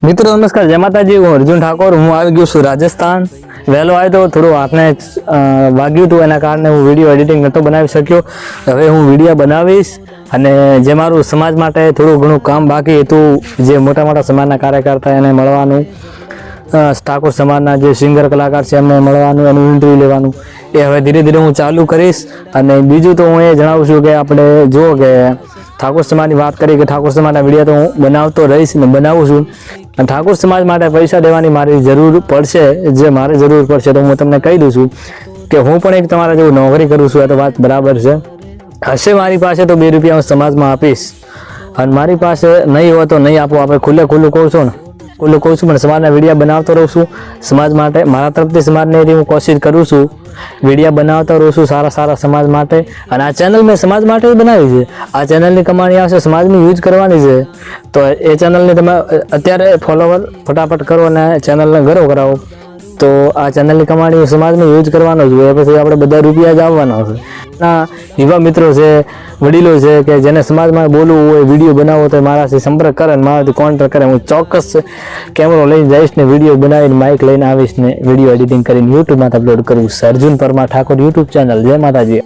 મિત્રો નમસ્કાર, જય માતાજી। હું અર્જુન ઠાકોર। હું આવી ગયો છું રાજસ્થાન। વહેલો આવ્યો તો થોડું હાથને વાગ્યું હતું, એના કારણે હું વિડીયો એડિટિંગ નહોતો બનાવી શક્યો। હવે હું વિડીયો બનાવીશ અને જે મારું સમાજ માટે થોડું ઘણું કામ બાકી હતું, જે મોટા મોટા સમાજના કાર્યકર્તા એને મળવાનું, ઠાકોર સમાજના જે સિંગર કલાકાર છે એમને મળવાનું, એનું ઇન્ટરવ્યૂ લેવાનું, એ હવે ધીરે ધીરે હું ચાલુ કરીશ। અને બીજું તો હું એ જણાવું છું કે આપણે જુઓ કે ઠાકોર સમાજની વાત કરી કે ઠાકોર સમાજના વિડીયો તો હું બનાવતો રહીશ ને બનાવું છું। અને ઠાકોર સમાજ માટે પૈસા દેવાની મારી જરૂર પડશે, જે મારે જરૂર પડશે તો હું તમને કહી દઉં છું કે હું પણ એક તમારા જેવું નોકરી કરું છું। આ તો વાત બરાબર છે। હશે મારી પાસે તો 2 રૂપિયા હું સમાજમાં આપીશ, અને મારી પાસે નહીં હોય તો નહીં આપો। આપણે ખુલ્લું કહું છું ને, ખુલ્લું કહું છું, પણ સમાજના વિડીયો બનાવતો રહું છું સમાજ માટે। મારા તરફથી સમાજને એવી હું કોશિશ કરું છું, વિડીયો બનાવતો રહું છું સારા સારા સમાજ માટે। અને આ ચેનલ મેં સમાજ માટે જ બનાવી છે। આ ચેનલની કમાણી આવશે, સમાજની યુઝ કરવાની છે, તો એ ચેનલને તમે અત્યારે ફોલોવર ફટાફટ કરો અને ચેનલને ગ્રો કરાવો, તો આ ચેનલની કમાણી સમાજને યુઝ કરવાનો જ હોય। પછી આપણે બધા રૂપિયા જ આવવાના છે। ના યુવા મિત્રો છે, વડીલો છે કે જેને સમાજમાં બોલવું હોય, વિડીયો બનાવવો તો મારાથી સંપર્ક કરે અને મારાથી કોન્ટેક્ટ કરે। હું ચોક્કસ કેમેરો લઈને જઈશ ને વિડીયો બનાવીને માઇક લઈને આવીશ ને વિડીયો એડિટિંગ કરીને યુટ્યુબમાં અપલોડ કરું। Arjun Parmar Thakor YouTube channel. જય માતાજી।